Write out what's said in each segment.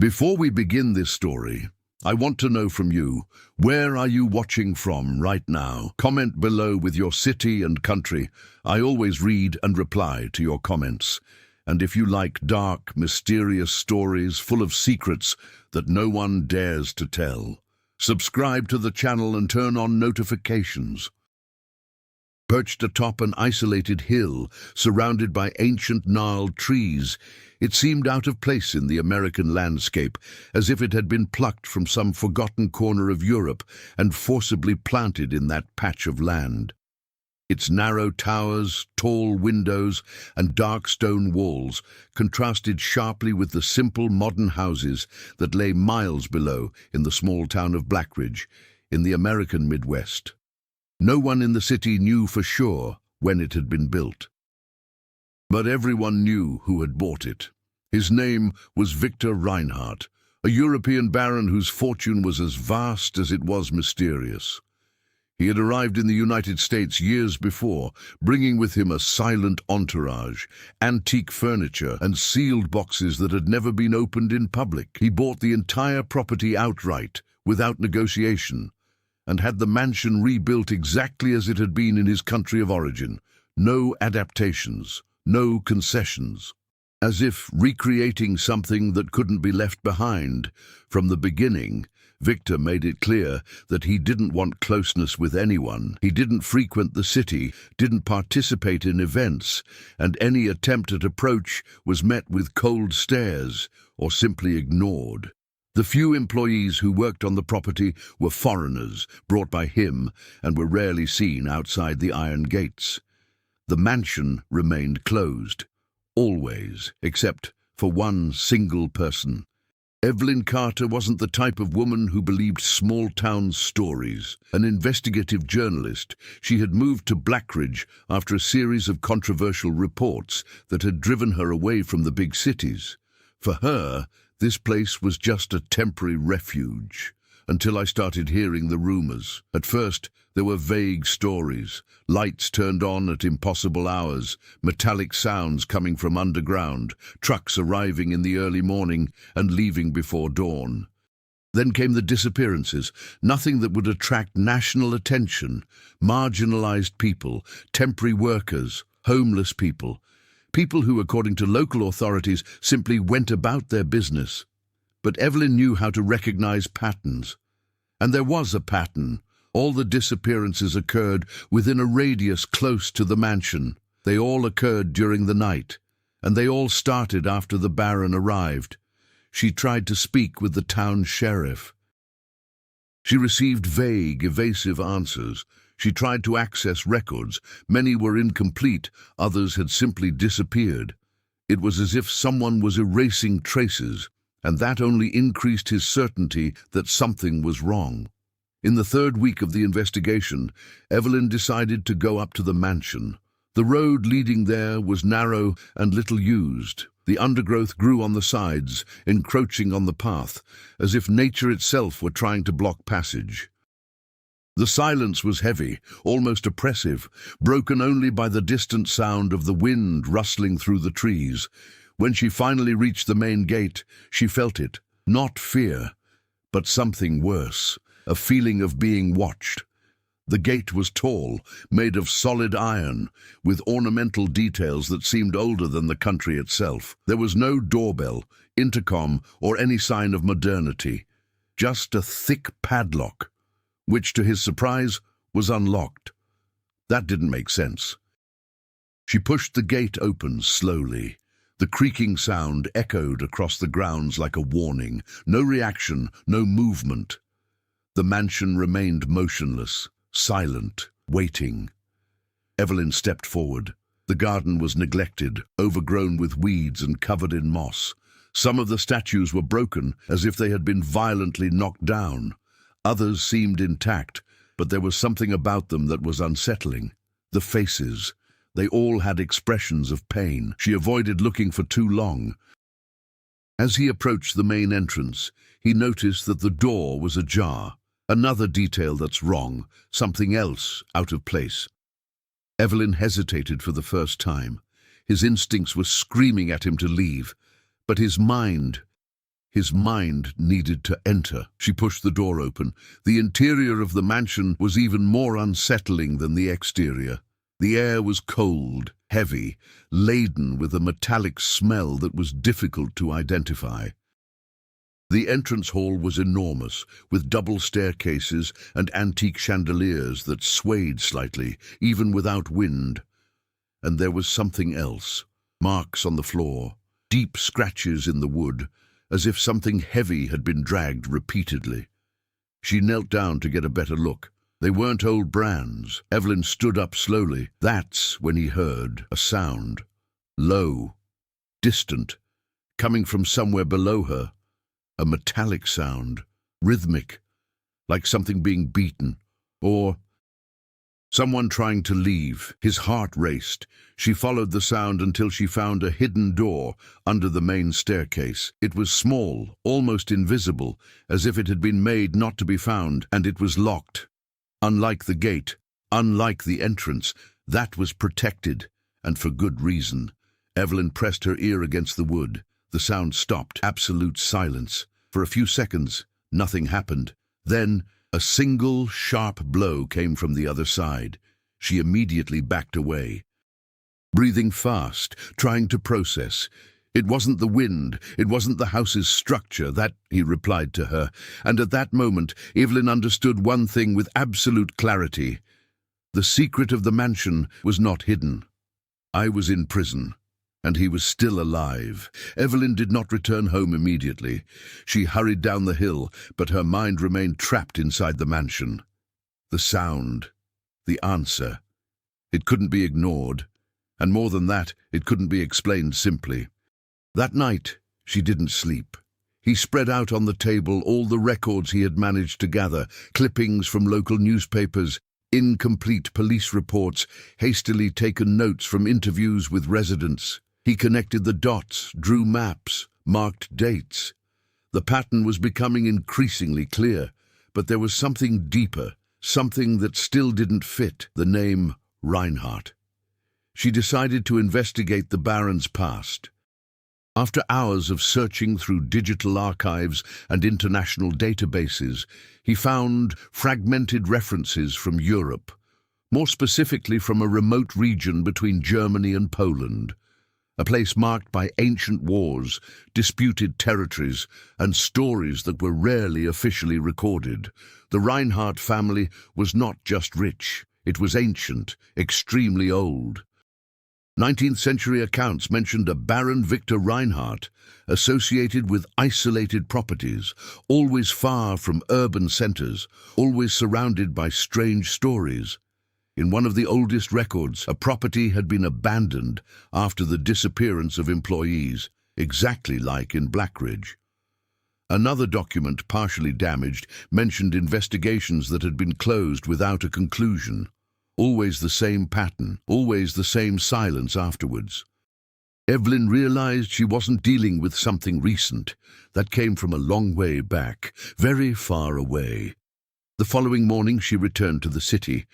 Before we begin this story, I want to know from you, where are you watching from right now? Comment below with your city and country. I always read and reply to your comments. And if you like dark, mysterious stories full of secrets that no one dares to tell, subscribe to the channel and turn on notifications. Perched atop an isolated hill, surrounded by ancient gnarled trees, it seemed out of place in the American landscape, as if it had been plucked from some forgotten corner of Europe and forcibly planted in that patch of land. Its narrow towers, tall windows, and dark stone walls contrasted sharply with the simple modern houses that lay miles below in the small town of Blackridge, in the American Midwest. No one in the city knew for sure when it had been built. But everyone knew who had bought it. His name was Victor Reinhardt, a European baron whose fortune was as vast as it was mysterious. He had arrived in the United States years before, bringing with him a silent entourage, antique furniture, and sealed boxes that had never been opened in public. He bought the entire property outright, without negotiation, and had the mansion rebuilt exactly as it had been in his country of origin. No adaptations, no concessions. As if recreating something that couldn't be left behind. From the beginning, Victor made it clear that he didn't want closeness with anyone. He didn't frequent the city, didn't participate in events, and any attempt at approach was met with cold stares or simply ignored. The few employees who worked on the property were foreigners brought by him and were rarely seen outside the iron gates. The mansion remained closed, always, except for one single person. Evelyn Carter wasn't the type of woman who believed small-town stories. An investigative journalist, she had moved to Blackridge after a series of controversial reports that had driven her away from the big cities. For her, this place was just a temporary refuge, until I started hearing the rumors. At first, there were vague stories, lights turned on at impossible hours, metallic sounds coming from underground, trucks arriving in the early morning and leaving before dawn. Then came the disappearances, nothing that would attract national attention, marginalized people, temporary workers, homeless people who, according to local authorities, simply went about their business. But Evelyn knew how to recognize patterns. And there was a pattern. All the disappearances occurred within a radius close to the mansion. They all occurred during the night, and they all started after the Baron arrived. She tried to speak with the town sheriff. She received vague, evasive answers. She tried to access records. Many were incomplete, others had simply disappeared. It was as if someone was erasing traces, and that only increased his certainty that something was wrong. In the third week of the investigation, Evelyn decided to go up to the mansion. The road leading there was narrow and little used. The undergrowth grew on the sides, encroaching on the path, as if nature itself were trying to block passage. The silence was heavy, almost oppressive, broken only by the distant sound of the wind rustling through the trees. When she finally reached the main gate, she felt it, not fear, but something worse, a feeling of being watched. The gate was tall, made of solid iron, with ornamental details that seemed older than the country itself. There was no doorbell, intercom, or any sign of modernity, just a thick padlock, which, to his surprise, was unlocked. That didn't make sense. She pushed the gate open slowly. The creaking sound echoed across the grounds like a warning. No reaction, no movement. The mansion remained motionless, silent, waiting. Evelyn stepped forward. The garden was neglected, overgrown with weeds and covered in moss. Some of the statues were broken, as if they had been violently knocked down. Others seemed intact, but there was something about them that was unsettling. The faces. They all had expressions of pain. She avoided looking for too long. As he approached the main entrance, he noticed that the door was ajar. Another detail that's wrong, something else out of place. Evelyn hesitated for the first time. His instincts were screaming at him to leave, but his mind His mind needed to enter. She pushed the door open. The interior of the mansion was even more unsettling than the exterior. The air was cold, heavy, laden with a metallic smell that was difficult to identify. The entrance hall was enormous, with double staircases and antique chandeliers that swayed slightly, even without wind. And there was something else. Marks on the floor, deep scratches in the wood, as if something heavy had been dragged repeatedly. She knelt down to get a better look. They weren't old brands. Evelyn stood up slowly. That's when he heard a sound. Low, distant, coming from somewhere below her. A metallic sound, rhythmic, like something being beaten, or someone trying to leave. His heart raced. She followed the sound until she found a hidden door under the main staircase. It was small, almost invisible, as if it had been made not to be found, and it was locked. Unlike the gate, unlike the entrance, that was protected, and for good reason. Evelyn pressed her ear against the wood. The sound stopped. Absolute silence. For a few seconds, nothing happened. Then, a single, sharp blow came from the other side. She immediately backed away, breathing fast, trying to process. It wasn't the wind, it wasn't the house's structure, that, he replied to her. And at that moment, Evelyn understood one thing with absolute clarity. The secret of the mansion was not hidden. I was in prison, and he was still alive. Evelyn did not return home immediately. She hurried down the hill, but her mind remained trapped inside the mansion. The sound, the answer. It couldn't be ignored, and more than that, it couldn't be explained simply. That night, she didn't sleep. He spread out on the table all the records he had managed to gather, clippings from local newspapers, incomplete police reports, hastily taken notes from interviews with residents. He connected the dots, drew maps, marked dates. The pattern was becoming increasingly clear, but there was something deeper, something that still didn't fit: the name Reinhardt. She decided to investigate the Baron's past. After hours of searching through digital archives and international databases, he found fragmented references from Europe, more specifically from a remote region between Germany and Poland. A place marked by ancient wars, disputed territories, and stories that were rarely officially recorded. The Reinhardt family was not just rich, it was ancient, extremely old. 19th-century accounts mentioned a Baron Victor Reinhardt, associated with isolated properties, always far from urban centers, always surrounded by strange stories. In one of the oldest records, a property had been abandoned after the disappearance of employees, exactly like in Blackridge. Another document, partially damaged, mentioned investigations that had been closed without a conclusion. Always the same pattern, always the same silence afterwards. Evelyn realized she wasn't dealing with something recent that came from a long way back, very far away. The following morning she returned to the city.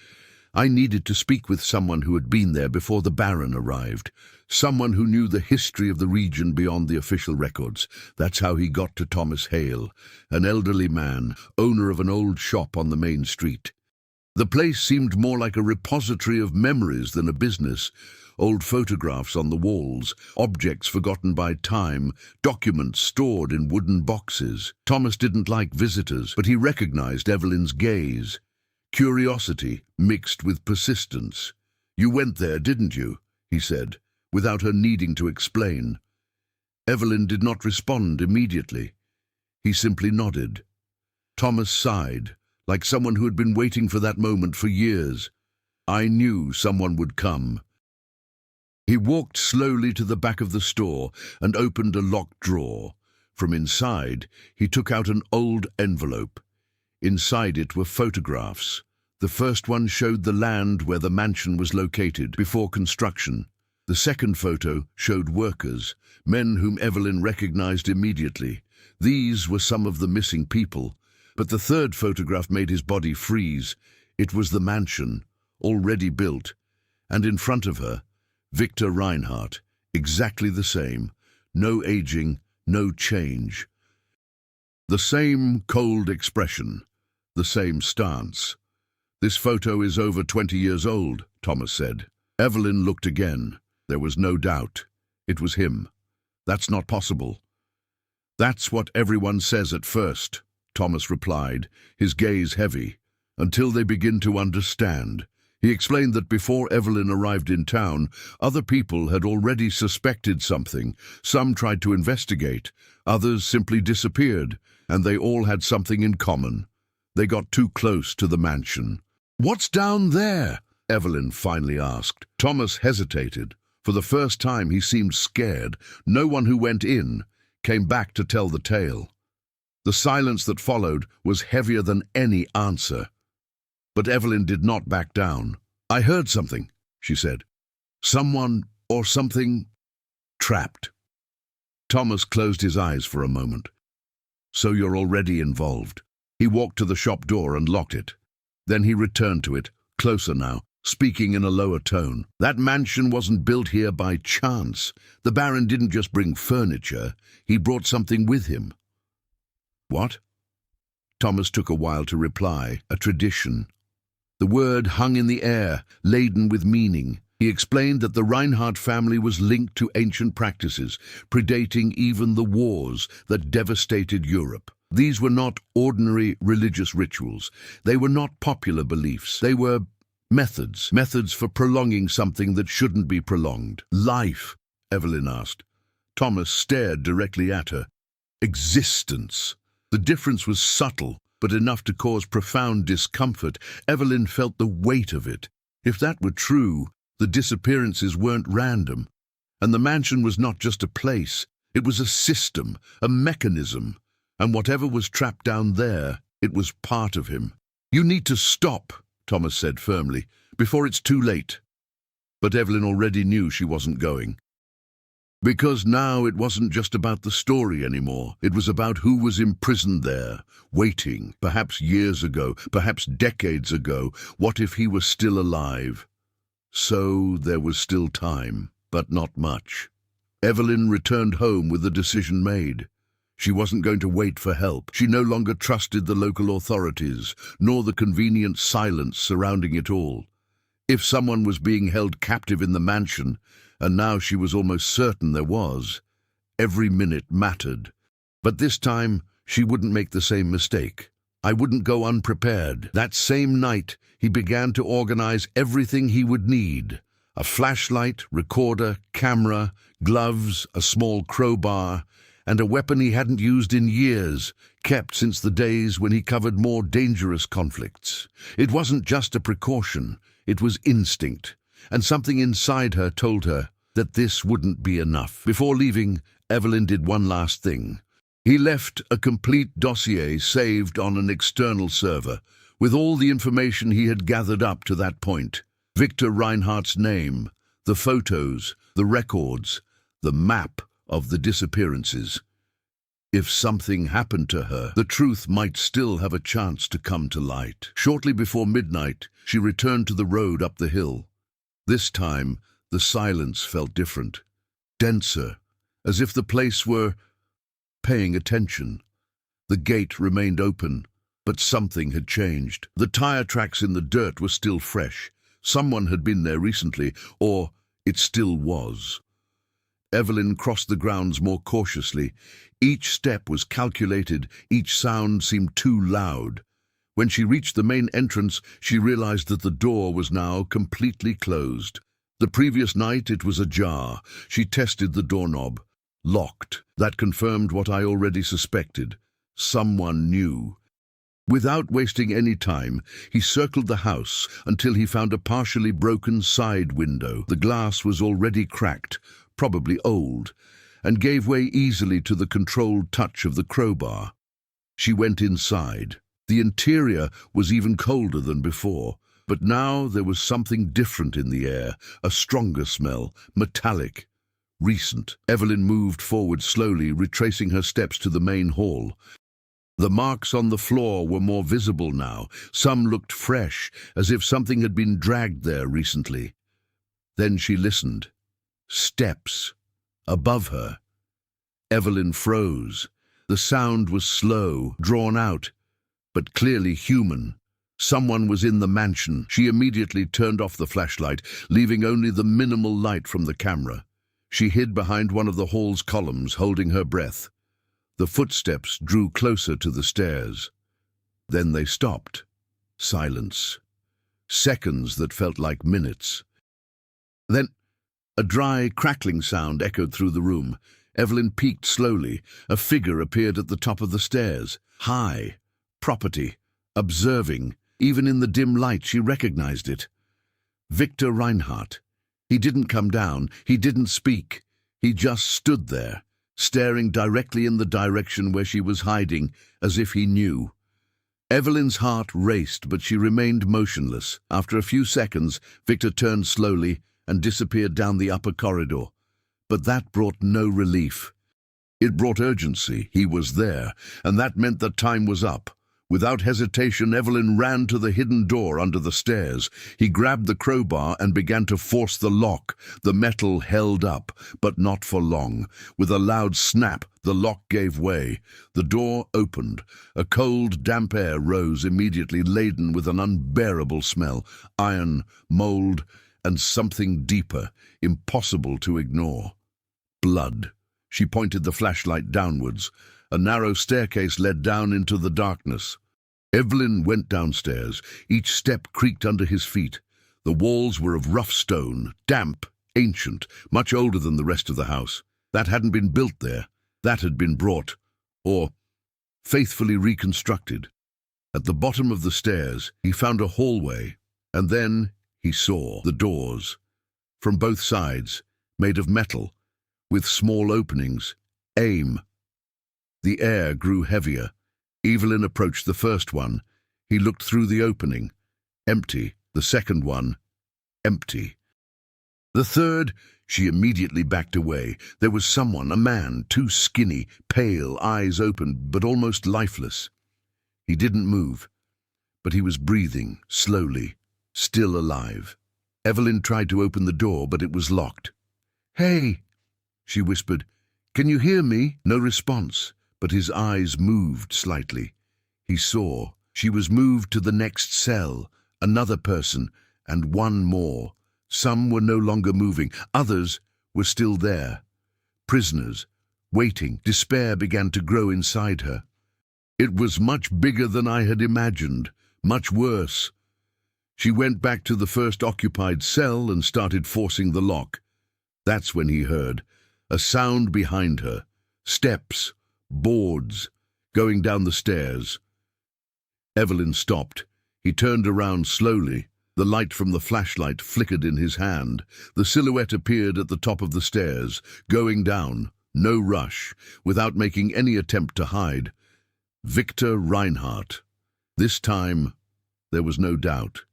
I needed to speak with someone who had been there before the Baron arrived, someone who knew the history of the region beyond the official records. That's how he got to Thomas Hale, an elderly man, owner of an old shop on the main street. The place seemed more like a repository of memories than a business. Old photographs on the walls, objects forgotten by time, documents stored in wooden boxes. Thomas didn't like visitors, but he recognized Evelyn's gaze. Curiosity mixed with persistence. "You went there, didn't you?" he said, without her needing to explain. Evelyn did not respond immediately. He simply nodded. Thomas sighed, like someone who had been waiting for that moment for years. "I knew someone would come." He walked slowly to the back of the store and opened a locked drawer. From inside, he took out an old envelope. Inside it were photographs. The first one showed the land where the mansion was located before construction. The second photo showed workers, men whom Evelyn recognized immediately. These were some of the missing people. But the third photograph made his body freeze. It was the mansion, already built, and in front of her, Victor Reinhardt, exactly the same. No aging, no change. The same cold expression, the same stance. "This photo is over 20 years old," Thomas said. Evelyn looked again. There was no doubt. It was him. "That's not possible." "That's what everyone says at first," Thomas replied, his gaze heavy, "until they begin to understand." He explained that before Evelyn arrived in town, other people had already suspected something. Some tried to investigate, others simply disappeared, and they all had something in common. They got too close to the mansion. "What's down there?" Evelyn finally asked. Thomas hesitated. For the first time he seemed scared. No one who went in came back to tell the tale. The silence that followed was heavier than any answer. But Evelyn did not back down. "I heard something," she said. "Someone or something trapped." Thomas closed his eyes for a moment. "So you're already involved." He walked to the shop door and locked it. Then he returned to it, closer now, speaking in a lower tone. "That mansion wasn't built here by chance. The Baron didn't just bring furniture, he brought something with him." "What?" Thomas took a while to reply. "A tradition." The word hung in the air, laden with meaning. He explained that the Reinhardt family was linked to ancient practices, predating even the wars that devastated Europe. These were not ordinary religious rituals. They were not popular beliefs. They were methods for prolonging something that shouldn't be prolonged. "Life?" Evelyn asked. Thomas stared directly at her. "Existence." The difference was subtle, but enough to cause profound discomfort. Evelyn felt the weight of it. If that were true, the disappearances weren't random. And the mansion was not just a place. It was a system, a mechanism. And whatever was trapped down there, it was part of him. "You need to stop," Thomas said firmly, "before it's too late." But Evelyn already knew she wasn't going. Because now it wasn't just about the story anymore. It was about who was imprisoned there, waiting, perhaps years ago, perhaps decades ago. What if he was still alive? So there was still time, but not much. Evelyn returned home with the decision made. She wasn't going to wait for help. She no longer trusted the local authorities, nor the convenient silence surrounding it all. If someone was being held captive in the mansion, and now she was almost certain there was, every minute mattered. But this time, she wouldn't make the same mistake. I wouldn't go unprepared. That same night, he began to organize everything he would need. A flashlight, recorder, camera, gloves, a small crowbar, and a weapon he hadn't used in years, kept since the days when he covered more dangerous conflicts. It wasn't just a precaution, it was instinct, and something inside her told her that this wouldn't be enough. Before leaving, Evelyn did one last thing. He left a complete dossier saved on an external server, with all the information he had gathered up to that point. Victor Reinhardt's name, the photos, the records, the map of the disappearances. If something happened to her, the truth might still have a chance to come to light. Shortly before midnight, she returned to the road up the hill. This time, the silence felt different, denser, as if the place were paying attention. The gate remained open, but something had changed. The tire tracks in the dirt were still fresh. Someone had been there recently, or it still was. Evelyn crossed the grounds more cautiously. Each step was calculated, each sound seemed too loud. When she reached the main entrance, she realized that the door was now completely closed. The previous night it was ajar. She tested the doorknob. Locked. That confirmed what I already suspected. Someone knew. Without wasting any time, he circled the house until he found a partially broken side window. The glass was already cracked, probably old, and gave way easily to the controlled touch of the crowbar. She went inside. The interior was even colder than before, but now there was something different in the air, a stronger smell, metallic, recent. Evelyn moved forward slowly, retracing her steps to the main hall. The marks on the floor were more visible now. Some looked fresh, as if something had been dragged there recently. Then she listened. Steps. Above her. Evelyn froze. The sound was slow, drawn out, but clearly human. Someone was in the mansion. She immediately turned off the flashlight, leaving only the minimal light from the camera. She hid behind one of the hall's columns, holding her breath. The footsteps drew closer to the stairs. Then they stopped. Silence. Seconds that felt like minutes. Then a dry, crackling sound echoed through the room. Evelyn peeked slowly. A figure appeared at the top of the stairs. High. Property. Observing. Even in the dim light, she recognized it. Victor Reinhardt. He didn't come down. He didn't speak. He just stood there, staring directly in the direction where she was hiding, as if he knew. Evelyn's heart raced, but she remained motionless. After a few seconds, Victor turned slowly and disappeared down the upper corridor. But that brought no relief. It brought urgency. He was there, and that meant that time was up. Without hesitation, Evelyn ran to the hidden door under the stairs. He grabbed the crowbar and began to force the lock. The metal held up, but not for long. With a loud snap, the lock gave way. The door opened. A cold, damp air rose immediately, laden with an unbearable smell. Iron, mold, and something deeper, impossible to ignore. Blood. She pointed the flashlight downwards. A narrow staircase led down into the darkness. Evelyn went downstairs. Each step creaked under his feet. The walls were of rough stone, damp, ancient, much older than the rest of the house. That hadn't been built there. That had been brought, or faithfully reconstructed. At the bottom of the stairs, he found a hallway, and then he saw the doors. From both sides, made of metal, with small openings. Aim. The air grew heavier. Evelyn approached the first one. He looked through the opening. Empty. The second one. Empty. The third, she immediately backed away. There was someone, a man, too skinny, pale, eyes open, but almost lifeless. He didn't move, but he was breathing, slowly, still alive. Evelyn tried to open the door, but it was locked. "Hey," she whispered. "Can you hear me?" No response. But his eyes moved slightly. He saw. She was moved to the next cell, another person, and one more. Some were no longer moving. Others were still there. Prisoners, waiting. Despair began to grow inside her. It was much bigger than I had imagined, much worse. She went back to the first occupied cell and started forcing the lock. That's when he heard a sound behind her. Steps. Boards, going down the stairs. Evelyn stopped. He turned around slowly. The light from the flashlight flickered in his hand. The silhouette appeared at the top of the stairs, going down, no rush, without making any attempt to hide. Victor Reinhardt. This time, there was no doubt.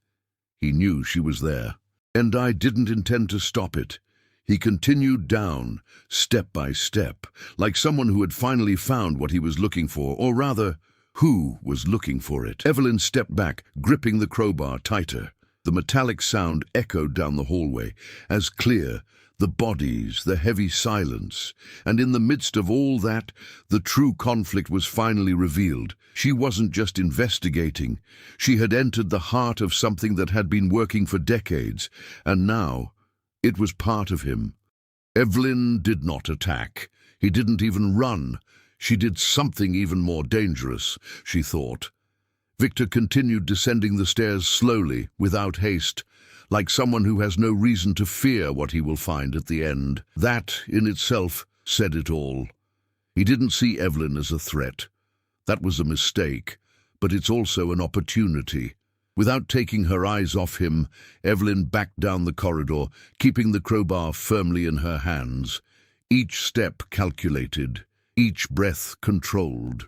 He knew she was there. And I didn't intend to stop it. He continued down, step by step, like someone who had finally found what he was looking for, or rather, who was looking for it. Evelyn stepped back, gripping the crowbar tighter. The metallic sound echoed down the hallway, as clear, the bodies, the heavy silence. And in the midst of all that, the true conflict was finally revealed. She wasn't just investigating. She had entered the heart of something that had been working for decades, and now it was part of him. Evelyn did not attack. He didn't even run. She did something even more dangerous, she thought. Victor continued descending the stairs slowly, without haste, like someone who has no reason to fear what he will find at the end. That, in itself, said it all. He didn't see Evelyn as a threat. That was a mistake, but it's also an opportunity. Without taking her eyes off him, Evelyn backed down the corridor, keeping the crowbar firmly in her hands. Each step calculated, each breath controlled.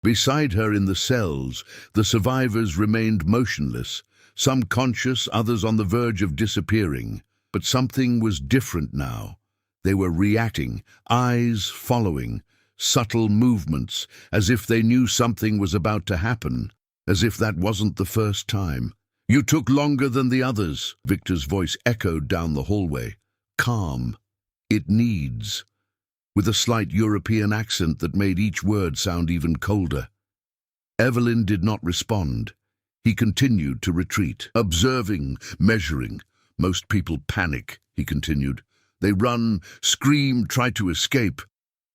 Beside her in the cells, the survivors remained motionless, some conscious, others on the verge of disappearing. But something was different now. They were reacting, eyes following, subtle movements, as if they knew something was about to happen. As if that wasn't the first time. "You took longer than the others," Victor's voice echoed down the hallway. "Calm. It needs." with a slight European accent that made each word sound even colder. Evelyn did not respond. He continued to retreat, observing, measuring. Most people panic, he continued. They run, scream, try to escape.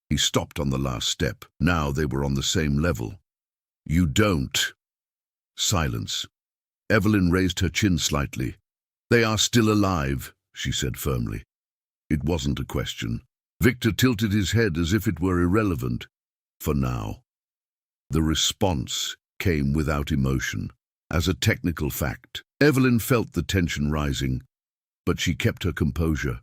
He stopped on the last step. Now they were on the same level. You don't. Silence. Evelyn raised her chin slightly. They are still alive, she said firmly. It wasn't a question. Victor tilted his head as if it were irrelevant. For now. The response came without emotion, as a technical fact. Evelyn felt the tension rising, but she kept her composure.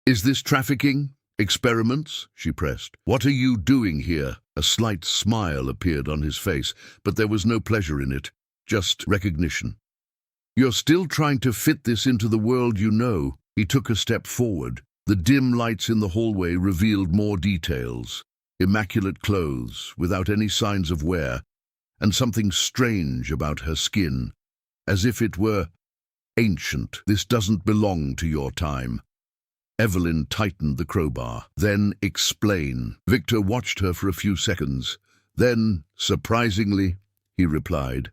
Is this trafficking? Experiments? She pressed. What are you doing here? A slight smile appeared on his face, but there was no pleasure in it, just recognition. You're still trying to fit this into the world you know. He took a step forward. The dim lights in the hallway revealed more details. Immaculate clothes, without any signs of wear, and something strange about her skin, as if it were ancient. This doesn't belong to your time. Evelyn tightened the crowbar. Then explain. Victor watched her for a few seconds. Then, surprisingly, he replied.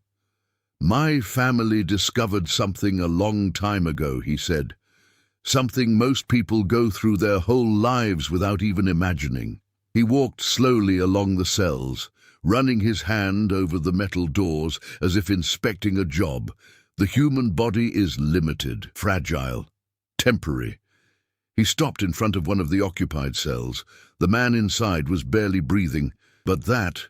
My family discovered something a long time ago, he said. Something most people go through their whole lives without even imagining. He walked slowly along the cells, running his hand over the metal doors as if inspecting a job. The human body is limited, fragile, temporary. He stopped in front of one of the occupied cells. The man inside was barely breathing, but that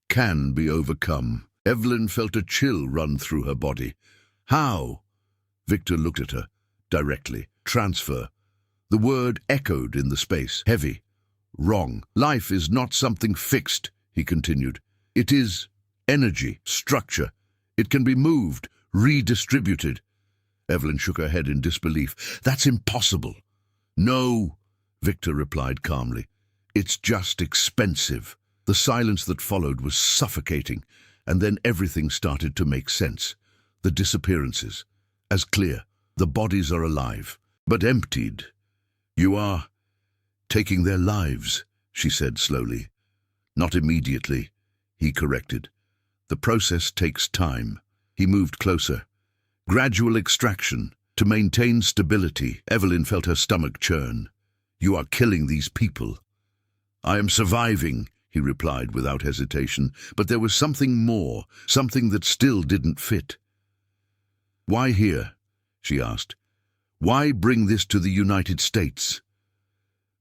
can be overcome. Evelyn felt a chill run through her body. How? Victor looked at her, directly. Transfer. The word echoed in the space, heavy. Wrong. Life is not something fixed, he continued. It is energy, structure. It can be moved, redistributed. Evelyn shook her head in disbelief. That's impossible. No, Victor replied calmly. It's just expensive. The silence that followed was suffocating, and then everything started to make sense. The disappearances, as clear. The bodies are alive, but emptied. You are taking their lives, she said slowly. Not immediately, he corrected. The process takes time. He moved closer. Gradual extraction. To maintain stability. Evelyn felt her stomach churn. You are killing these people. I am surviving, he replied without hesitation, but there was something more, something that still didn't fit. Why here? She asked. Why bring this to the United States?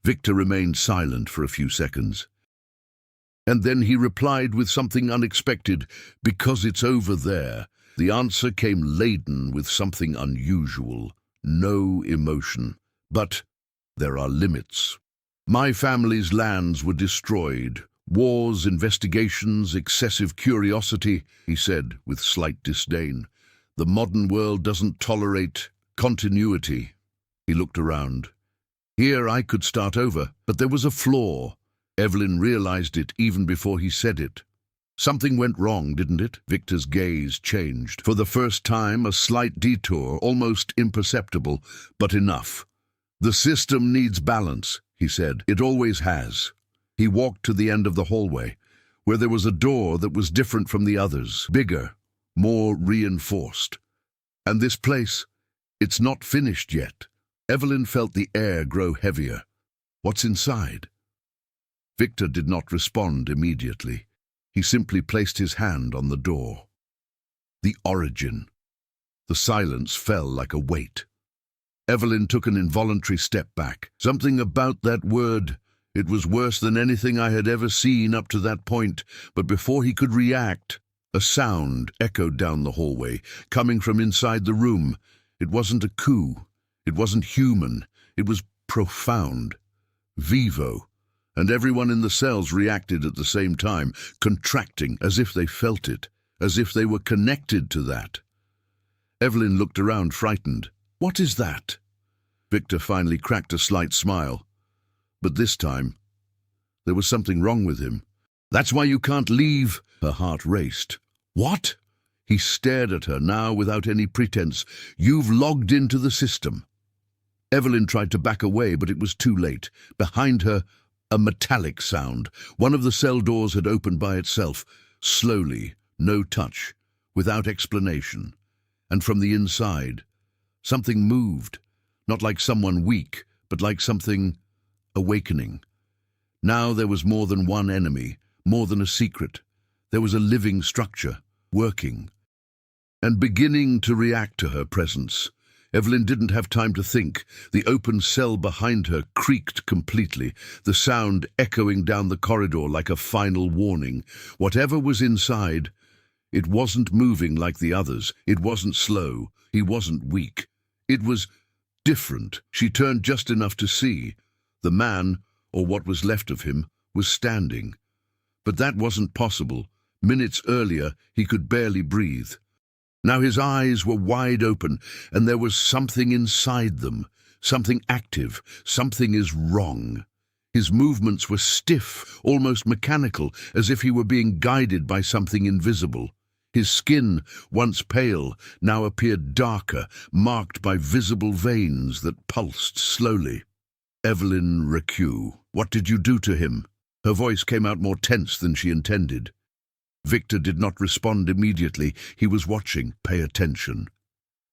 Victor remained silent for a few seconds. And then he replied with something unexpected, because it's over there. The answer came laden with something unusual, no emotion. But there are limits. My family's lands were destroyed. Wars, investigations, excessive curiosity, he said with slight disdain. The modern world doesn't tolerate continuity. He looked around. Here I could start over, but there was a flaw. Evelyn realized it even before he said it. Something went wrong, didn't it? Victor's gaze changed. For the first time, a slight detour, almost imperceptible, but enough. The system needs balance, he said. It always has. He walked to the end of the hallway, where there was a door that was different from the others, bigger, more reinforced. And this place, it's not finished yet. Evelyn felt the air grow heavier. What's inside? Victor did not respond immediately. He simply placed his hand on the door. The origin. The silence fell like a weight. Evelyn took an involuntary step back. Something about that word. It was worse than anything I had ever seen up to that point, but before he could react, a sound echoed down the hallway, coming from inside the room. It wasn't a coo. It wasn't human. It was profound. Vivo. And everyone in the cells reacted at the same time, contracting as if they felt it, as if they were connected to that. Evelyn looked around, frightened. What is that? Victor finally cracked a slight smile. But this time, there was something wrong with him. That's why you can't leave. Her heart raced. What? He stared at her now without any pretense. You've logged into the system. Evelyn tried to back away, but it was too late. Behind her, A metallic sound. One of the cell doors had opened by itself, slowly, no touch, without explanation. And from the inside, something moved, not like someone weak, but like something awakening. Now there was more than one enemy, more than a secret. There was a living structure, working, and beginning to react to her presence. Evelyn didn't have time to think. The open cell behind her creaked completely, the sound echoing down the corridor like a final warning. Whatever was inside, it wasn't moving like the others. It wasn't slow. He wasn't weak. It was different. She turned just enough to see. The man, or what was left of him, was standing. But that wasn't possible. Minutes earlier, he could barely breathe. Now his eyes were wide open, and there was something inside them, something active. Something is wrong. His movements were stiff, almost mechanical, as if he were being guided by something invisible. His skin, once pale, now appeared darker, marked by visible veins that pulsed slowly. Evelyn Recue, what did you do to him? Her voice came out more tense than she intended. Victor did not respond immediately. He was watching. Pay attention.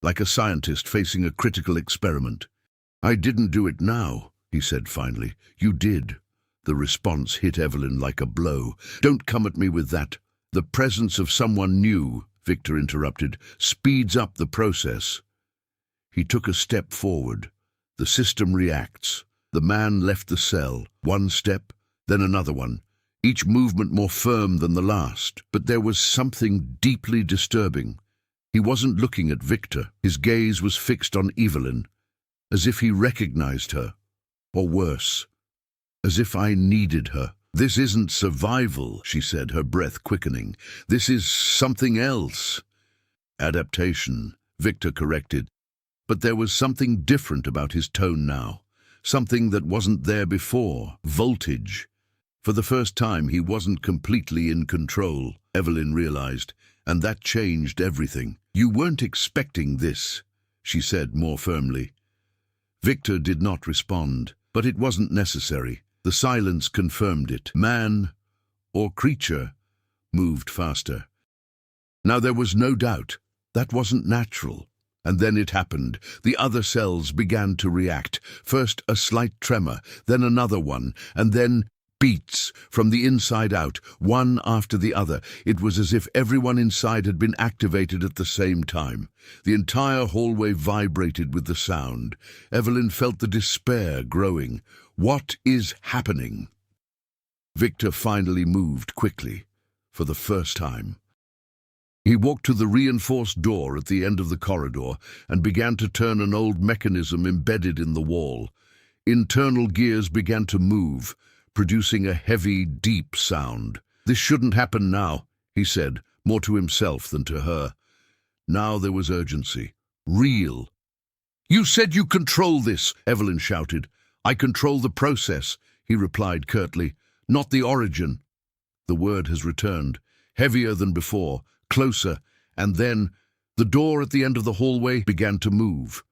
Like a scientist facing a critical experiment. I didn't do it now, he said finally. You did. The response hit Evelyn like a blow. Don't come at me with that. The presence of someone new, Victor interrupted, speeds up the process. He took a step forward. The system reacts. The man left the cell. One step, then another one. Each movement more firm than the last. But there was something deeply disturbing. He wasn't looking at Victor. His gaze was fixed on Evelyn, as if he recognized her. Or worse, as if I needed her. This isn't survival, she said, her breath quickening. This is something else. Adaptation, Victor corrected. But there was something different about his tone now. Something that wasn't there before. Voltage. For the first time, he wasn't completely in control, Evelyn realized, and that changed everything. You weren't expecting this, she said more firmly. Victor did not respond, but it wasn't necessary. The silence confirmed it. Man, or creature, moved faster. Now there was no doubt. That wasn't natural. And then it happened. The other cells began to react. First a slight tremor, then another one, and then beats from the inside out, one after the other. It was as if everyone inside had been activated at the same time. The entire hallway vibrated with the sound. Evelyn felt the despair growing. What is happening? Victor finally moved quickly, for the first time. He walked to the reinforced door at the end of the corridor and began to turn an old mechanism embedded in the wall. Internal gears began to move, producing a heavy, deep sound. This shouldn't happen now, he said, more to himself than to her. Now there was urgency. Real. You said you control this, Evelyn shouted. I control the process, he replied curtly, not the origin. The word has returned, heavier than before, closer, and then the door at the end of the hallway began to move.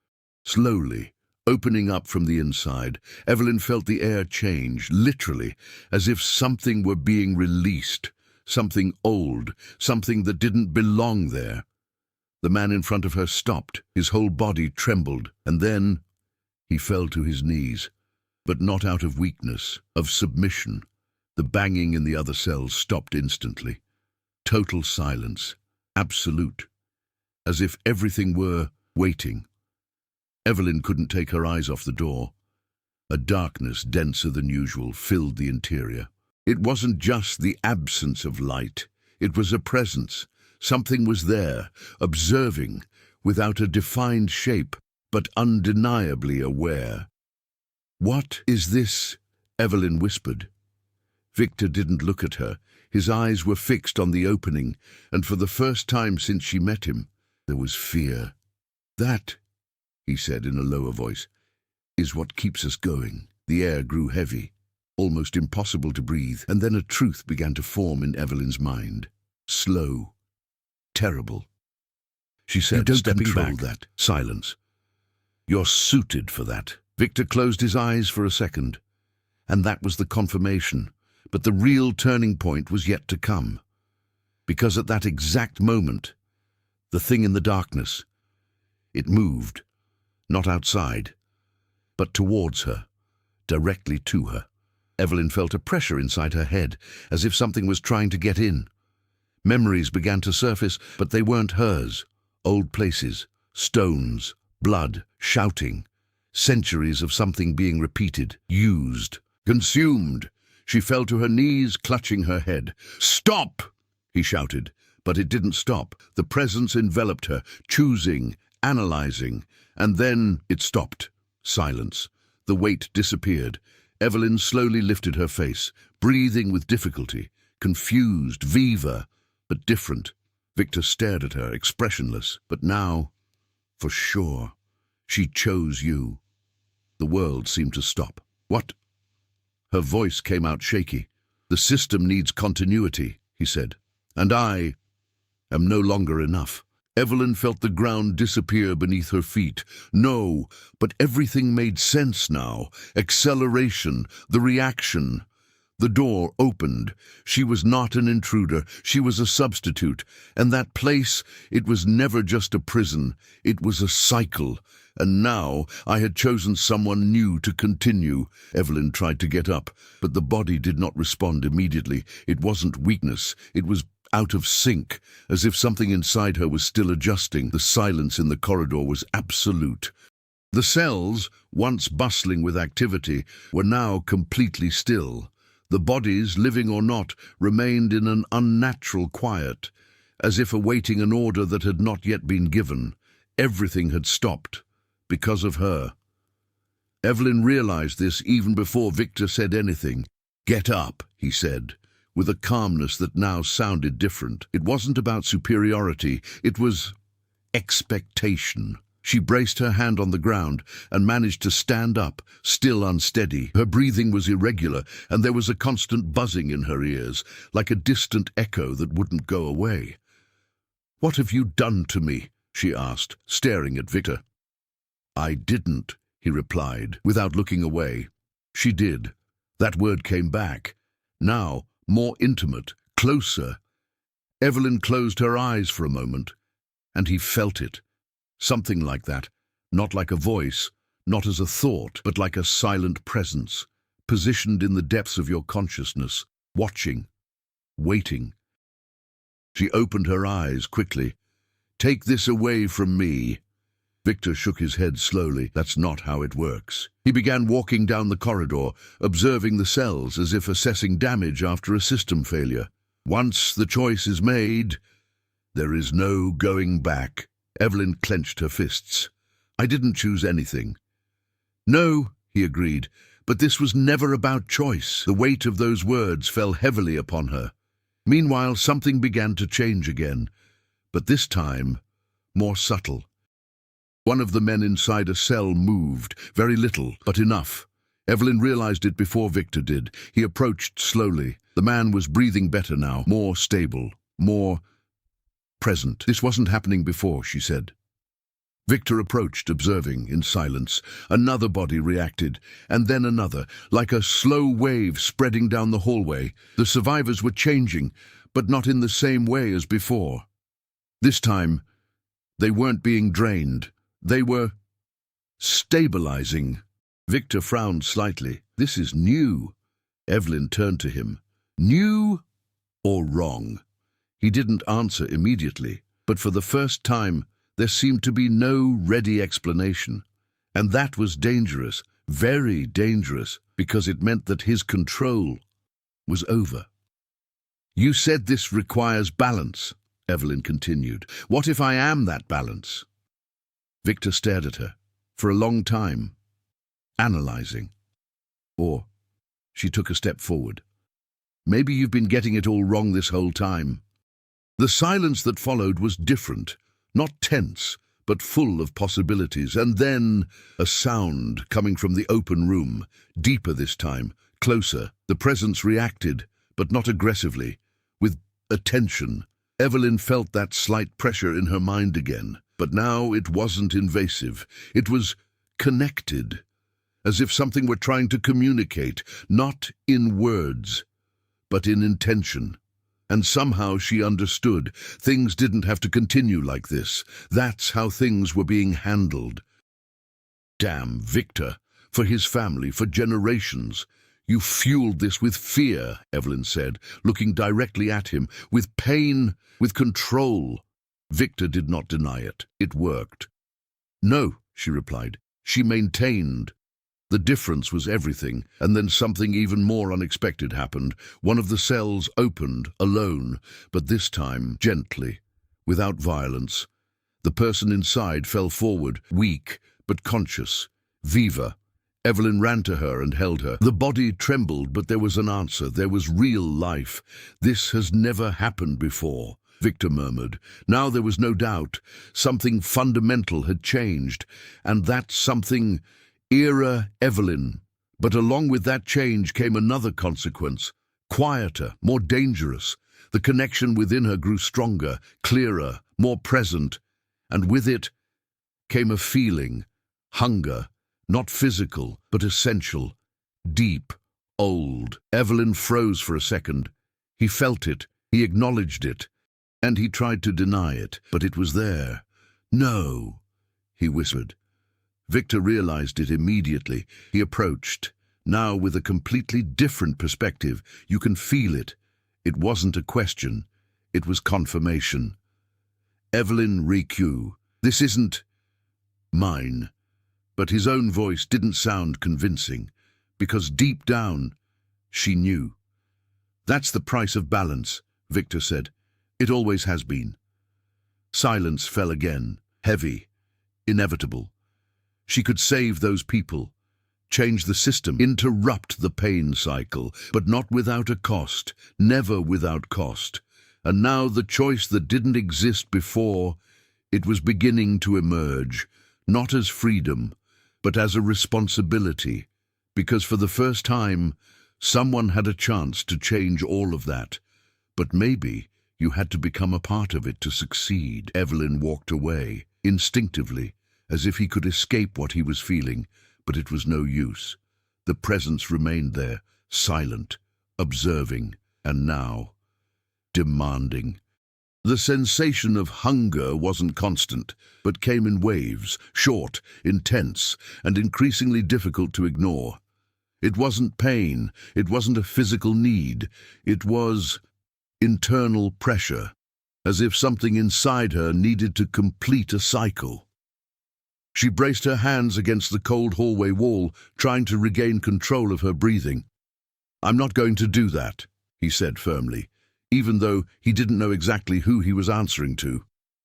Slowly, opening up from the inside, Evelyn felt the air change, literally, as if something were being released, something old, something that didn't belong there. The man in front of her stopped, his whole body trembled, and then he fell to his knees, but not out of weakness, of submission. The banging in the other cells stopped instantly. Total silence, absolute, as if everything were waiting. Evelyn couldn't take her eyes off the door. A darkness denser than usual filled the interior. It wasn't just the absence of light. It was a presence. Something was there, observing, without a defined shape, but undeniably aware. What is this? Evelyn whispered. Victor didn't look at her. His eyes were fixed on the opening, and for the first time since she met him, there was fear. That, he said in a lower voice, is what keeps us going. The air grew heavy, almost impossible to breathe, and then a truth began to form in Evelyn's mind. Slow. Terrible. She said, "You don't control that." Silence. You're suited for that. Victor closed his eyes for a second, And that was the confirmation. But the real turning point was yet to come. Because at that exact moment, the thing in the darkness, it moved, not outside, but towards her, directly to her. Evelyn felt a pressure inside her head, as if something was trying to get in. Memories began to surface, but they weren't hers. Old places, stones, blood, shouting. Centuries of something being repeated, used, consumed. She fell to her knees, clutching her head. "Stop!" he shouted, but it didn't stop. The presence enveloped her, choosing, analyzing, and then it stopped. Silence. The weight disappeared. Evelyn slowly lifted her face, breathing with difficulty, confused, viva, but different. Victor stared at her, expressionless. But now, for sure, she chose you. The world seemed to stop. "What?" Her voice came out shaky. "The system needs continuity," he said. "And I am no longer enough." Evelyn felt the ground disappear beneath her feet. No, but everything made sense now. Acceleration, the reaction. The door opened. She was not an intruder. She was a substitute. And that place, it was never just a prison. It was a cycle. And now I had chosen someone new to continue. Evelyn tried to get up, but the body did not respond immediately. It wasn't weakness. It was out of sync, as if something inside her was still adjusting. The silence in the corridor was absolute. The cells, once bustling with activity, were now completely still. The bodies, living or not, remained in an unnatural quiet, as if awaiting an order that had not yet been given. Everything had stopped, because of her. Evelyn realized this even before Victor said anything. "Get up," he said, with a calmness that now sounded different. It wasn't about superiority, it was expectation. She braced her hand on the ground and managed to stand up, still unsteady. Her breathing was irregular, and there was a constant buzzing in her ears, like a distant echo that wouldn't go away. "What have you done to me?" she asked, staring at Victor. "I didn't," he replied, without looking away. She did. That word came back. Now, more intimate, closer. Evelyn closed her eyes for a moment, and he felt it. Something like that, not like a voice, not as a thought, but like a silent presence, positioned in the depths of your consciousness, watching, waiting. She opened her eyes quickly. "Take this away from me." Victor shook his head slowly. "That's not how it works." He began walking down the corridor, observing the cells as if assessing damage after a system failure. "Once the choice is made, there is no going back." Evelyn clenched her fists. "I didn't choose anything." "No," he agreed, "but this was never about choice." The weight of those words fell heavily upon her. Meanwhile, something began to change again, but this time more subtle. One of the men inside a cell moved, very little, but enough. Evelyn realized it before Victor did. He approached slowly. The man was breathing better now, more stable, more present. "This wasn't happening before," she said. Victor approached, observing, in silence. Another body reacted, and then another, like a slow wave spreading down the hallway. The survivors were changing, but not in the same way as before. This time, they weren't being drained. They were stabilizing. Victor frowned slightly. "This is new." Evelyn turned to him. "New or wrong?" He didn't answer immediately, but for the first time there seemed to be no ready explanation. And that was dangerous, very dangerous, because it meant that his control was over. "You said this requires balance," Evelyn continued. "What if I am that balance?" Victor stared at her, for a long time, analyzing. Or, she took a step forward. "Maybe you've been getting it all wrong this whole time." The silence that followed was different, not tense, but full of possibilities. And then a sound coming from the open room, deeper this time, closer. The presence reacted, but not aggressively, with attention. Evelyn felt that slight pressure in her mind again. But now it wasn't invasive. It was connected. as if something were trying to communicate, not in words, but in intention. And somehow she understood. Things didn't have to continue like this. That's how things were being handled. Damn Victor, for his family, for generations. You fueled this with fear, Evelyn said, looking directly at him, with pain, with control. Victor did not deny it. It worked. No, she replied. She maintained. The difference was everything, and then something even more unexpected happened. One of the cells opened, alone, but this time gently, without violence. The person inside fell forward, weak, but conscious. Viva. Evelyn ran to her and held her. The body trembled, but there was an answer. There was real life. This has never happened before, Victor murmured. Now there was no doubt. Something fundamental had changed, and that something... Era Evelyn. But along with that change came another consequence. Quieter, more dangerous. The connection within her grew stronger, clearer, more present. And with it came a feeling. Hunger. Not physical, but essential. Deep. Old. Evelyn froze for a second. He felt it. He acknowledged it. And he tried to deny it, but it was there. No, he whispered. Victor realized it immediately. He approached, now with a completely different perspective. You can feel it. It wasn't a question. It was confirmation. Evelyn Riku, this isn't mine. But his own voice didn't sound convincing, because deep down, she knew. That's the price of balance, Victor said. It always has been. Silence fell again, heavy, inevitable. She could save those people, change the system, interrupt the pain cycle, but not without a cost, never without cost. And now the choice that didn't exist before, it was beginning to emerge, not as freedom, but as a responsibility, because for the first time, someone had a chance to change all of that. But maybe you had to become a part of it to succeed. Evelyn walked away, instinctively, as if he could escape what he was feeling, but it was no use. The presence remained there, silent, observing, and now, demanding. The sensation of hunger wasn't constant, but came in waves, short, intense, and increasingly difficult to ignore. It wasn't pain, it wasn't a physical need, it was internal pressure, as if something inside her needed to complete a cycle. She braced her hands against the cold hallway wall, trying to regain control of her breathing. "I'm not going to do that," he said firmly, even though he didn't know exactly who he was answering to.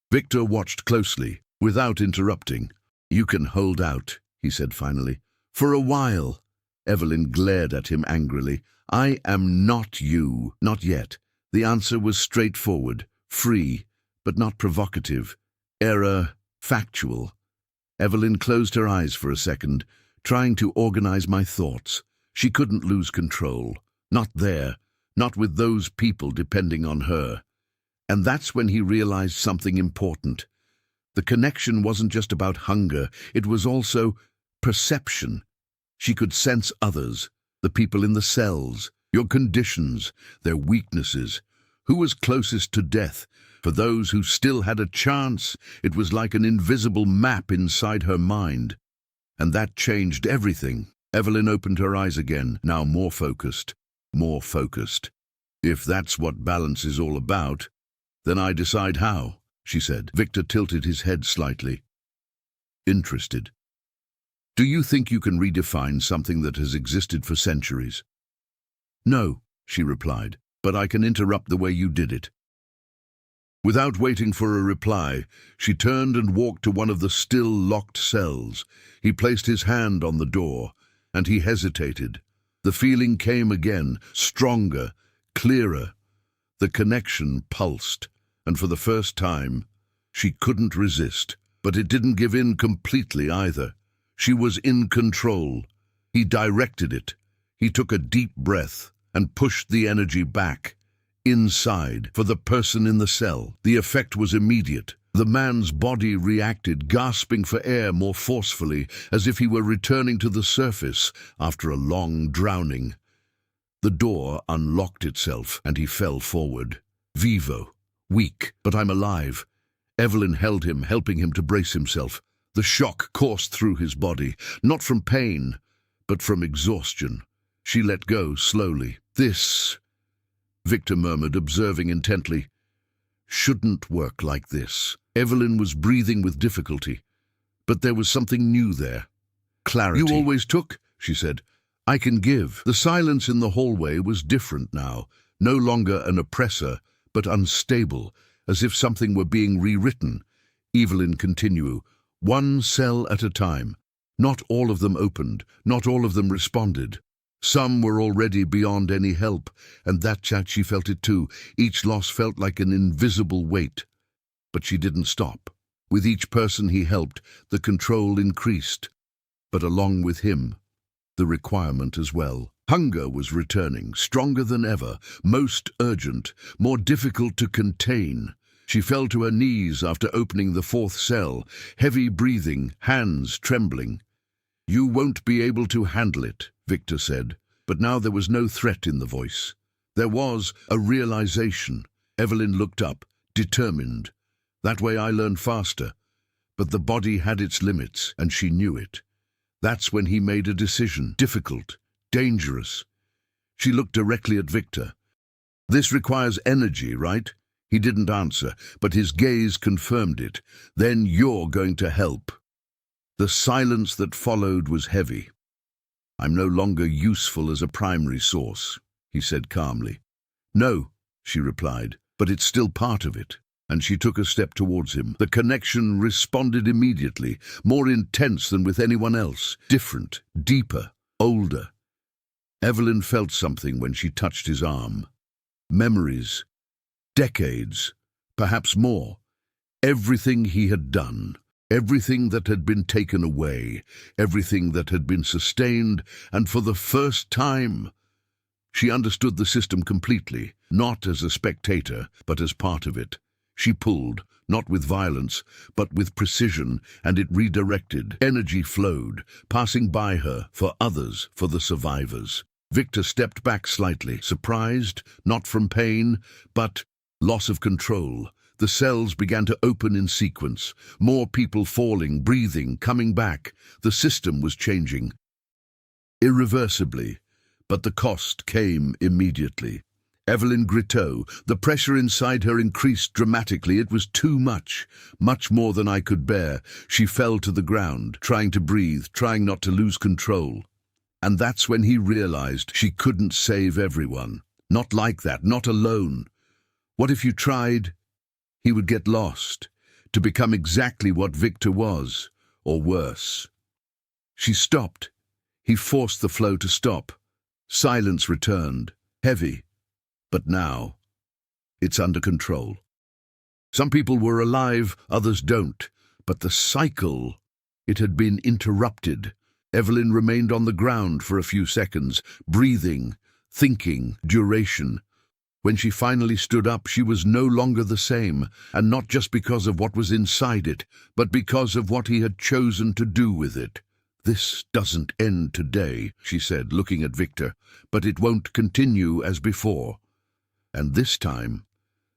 Victor watched closely, without interrupting. "You can hold out," he said finally. "For a while." Evelyn glared at him angrily. "I am not you. Not yet." The answer was straightforward, free, but not provocative. Factual. Evelyn closed her eyes for a second, trying to organize my thoughts. She couldn't lose control. Not there. Not with those people depending on her. And that's when he realized something important. The connection wasn't just about hunger, it was also perception. She could sense others, the people in the cells, your conditions, their weaknesses. Who was closest to death? For those who still had a chance, it was like an invisible map inside her mind. And that changed everything. Evelyn opened her eyes again, now more focused. More focused. "If that's what balance is all about, then I decide how," she said. Victor tilted his head slightly. Interested. "Do you think you can redefine something that has existed for centuries?" "No," she replied, "but I can interrupt the way you did it." Without waiting for a reply, she turned and walked to one of the still locked cells. He placed his hand on the door, and he hesitated. The feeling came again, stronger, clearer. The connection pulsed, and for the first time, she couldn't resist. But it didn't give in completely either. She was in control. He directed it. He took a deep breath and pushed the energy back, inside, for the person in the cell. The effect was immediate. The man's body reacted, gasping for air more forcefully, as if he were returning to the surface after a long drowning. The door unlocked itself, and he fell forward. Vivo. Weak, but I'm alive. Evelyn held him, helping him to brace himself. The shock coursed through his body, not from pain, but from exhaustion. She let go slowly. This, Victor murmured, observing intently, shouldn't work like this. Evelyn was breathing with difficulty, but there was something new there. Clarity. You always took, she said. I can give. The silence in the hallway was different now, no longer an oppressor, but unstable, as if something were being rewritten. Evelyn continued, one cell at a time. Not all of them opened, not all of them responded. Some were already beyond any help, and that chat she felt it too. Each loss felt like an invisible weight. But she didn't stop. With each person he helped, the control increased. But along with him, the requirement as well. Hunger was returning, stronger than ever, most urgent, more difficult to contain. She fell to her knees after opening the fourth cell, heavy breathing, hands trembling. You won't be able to handle it, Victor said, but now there was no threat in the voice. There was a realization. Evelyn looked up, determined. That way I learned faster. But the body had its limits, and she knew it. That's when he made a decision, difficult, dangerous. She looked directly at Victor. This requires energy, right? He didn't answer, but his gaze confirmed it. Then you're going to help. The silence that followed was heavy. I'm no longer useful as a primary source, he said calmly. No, she replied, but it's still part of it. And she took a step towards him. The connection responded immediately, more intense than with anyone else, different, deeper, older. Evelyn felt something when she touched his arm. Memories, decades, perhaps more. Everything he had done, everything that had been taken away, everything that had been sustained, and for the first time, she understood the system completely, not as a spectator, but as part of it. She pulled, not with violence, but with precision, and it redirected. Energy flowed, passing by her, for others, for the survivors. Victor stepped back slightly, surprised, not from pain, but loss of control. The cells began to open in sequence, more people falling, breathing, coming back. The system was changing. Irreversibly, but the cost came immediately. Evelyn Grittot, the pressure inside her increased dramatically. It was too much more than I could bear. She fell to the ground, trying to breathe, trying not to lose control. And that's when he realized she couldn't save everyone. Not like that, not alone. What if you tried? He would get lost, to become exactly what Victor was, or worse. She stopped. He forced the flow to stop. Silence returned, heavy. But now, it's under control. Some people were alive, others don't. But the cycle, it had been interrupted. Evelyn remained on the ground for a few seconds, breathing, thinking, duration. When she finally stood up, she was no longer the same, and not just because of what was inside it, but because of what he had chosen to do with it. This doesn't end today, she said, looking at Victor, but it won't continue as before. And this time,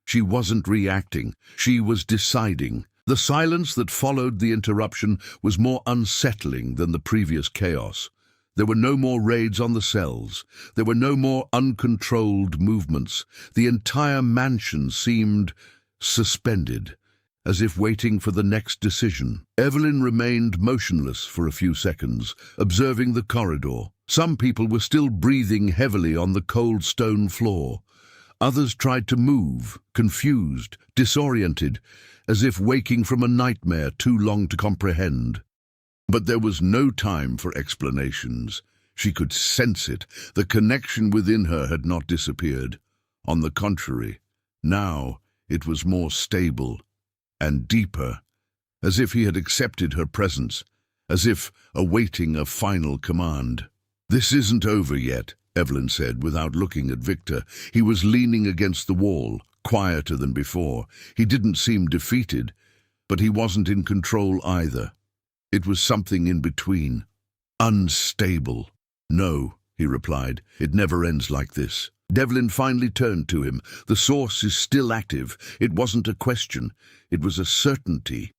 she wasn't reacting, she was deciding. The silence that followed the interruption was more unsettling than the previous chaos. There were no more raids on the cells. There were no more uncontrolled movements. The entire mansion seemed suspended, as if waiting for the next decision. Evelyn remained motionless for a few seconds, observing the corridor. Some people were still breathing heavily on the cold stone floor. Others tried to move, confused, disoriented, as if waking from a nightmare too long to comprehend. But there was no time for explanations. She could sense it. The connection within her had not disappeared. On the contrary, now it was more stable and deeper, as if he had accepted her presence, as if awaiting a final command. "This isn't over yet," Evelyn said, without looking at Victor. He was leaning against the wall, quieter than before. He didn't seem defeated, But he wasn't in control either. It was something in between. Unstable. "No," he replied. "It never ends like this." Devlin finally turned to him. "The source is still active." It wasn't a question. It was a certainty.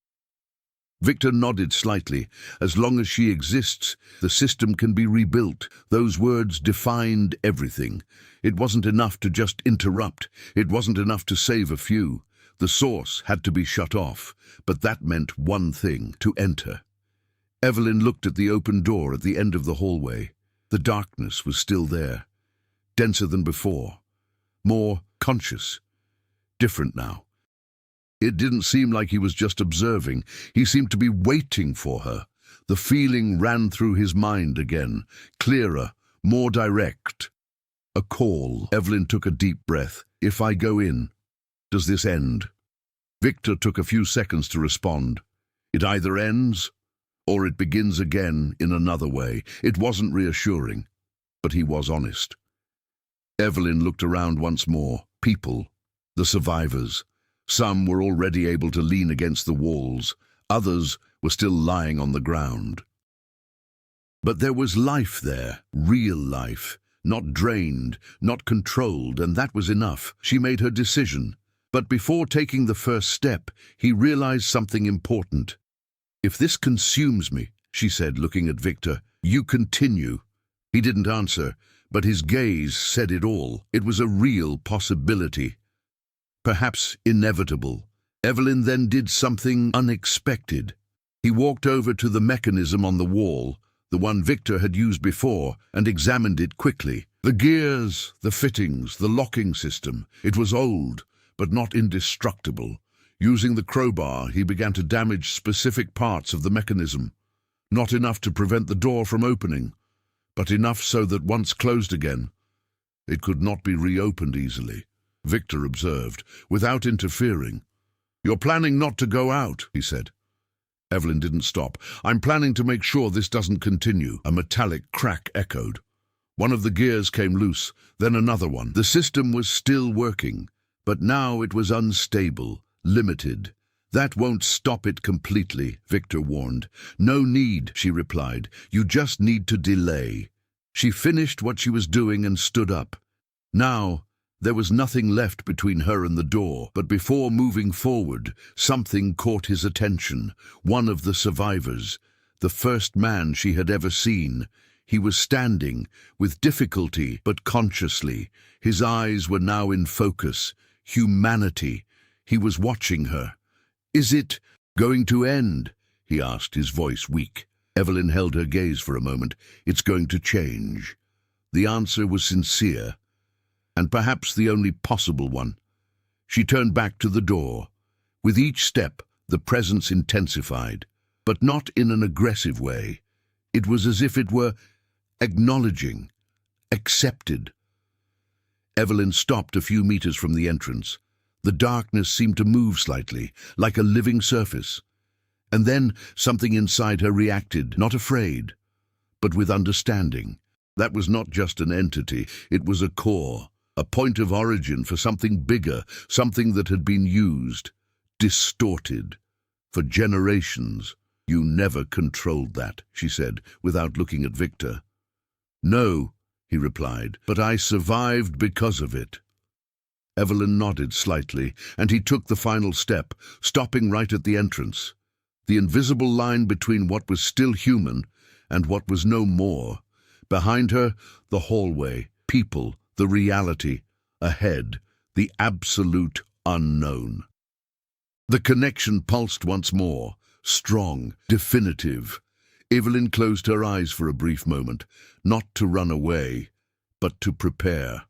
Victor nodded slightly. "As long as she exists, the system can be rebuilt." Those words defined everything. It wasn't enough to just interrupt. It wasn't enough to save a few. The source had to be shut off, but that meant one thing: to enter. Evelyn looked at the open door at the end of the hallway. The darkness was still there, denser than before, more conscious, different now. It didn't seem like he was just observing. He seemed to be waiting for her. The feeling ran through his mind again, clearer, more direct. A call. Evelyn took a deep breath. "If I go in, does this end?" Victor took a few seconds to respond. "It either ends, or it begins again in another way." It wasn't reassuring, but he was honest. Evelyn looked around once more. People, the survivors. Some were already able to lean against the walls. Others were still lying on the ground. But there was life there, real life, not drained, not controlled, and that was enough. She made her decision. But before taking the first step, he realized something important. "If this consumes me," she said, looking at Victor, "you continue." He didn't answer, but his gaze said it all. It was a real possibility. Perhaps inevitable. Evelyn then did something unexpected. He walked over to the mechanism on the wall, the one Victor had used before, and examined it quickly. The gears, the fittings, the locking system. It was old, but not indestructible. Using the crowbar, he began to damage specific parts of the mechanism. Not enough to prevent the door from opening, but enough so that once closed again, it could not be reopened easily. Victor observed, without interfering. "You're planning not to go out," he said. Evelyn didn't stop. "I'm planning to make sure this doesn't continue." A metallic crack echoed. One of the gears came loose, then another one. The system was still working, but now it was unstable, limited. "That won't stop it completely," Victor warned. "No need," she replied. "You just need to delay." She finished what she was doing and stood up. Now, there was nothing left between her and the door, but before moving forward, something caught his attention. One of the survivors, the first man she had ever seen. He was standing, with difficulty but consciously. His eyes were now in focus. Humanity. He was watching her. "Is it going to end?" he asked, his voice weak. Evelyn held her gaze for a moment. "It's going to change." The answer was sincere, and perhaps the only possible one. She turned back to the door. With each step, the presence intensified, but not in an aggressive way. It was as if it were acknowledging, accepted. Evelyn stopped a few meters from the entrance. The darkness seemed to move slightly, like a living surface. And then something inside her reacted, not afraid, but with understanding. That was not just an entity, it was a core. A point of origin for something bigger, something that had been used, distorted, for generations. "You never controlled that," she said, without looking at Victor. "No," he replied, "but I survived because of it." Evelyn nodded slightly, and he took the final step, stopping right at the entrance. The invisible line between what was still human and what was no more. Behind her, the hallway, people, the reality. Ahead, the absolute unknown. The connection pulsed once more, strong, definitive. Evelyn closed her eyes for a brief moment, not to run away, but to prepare.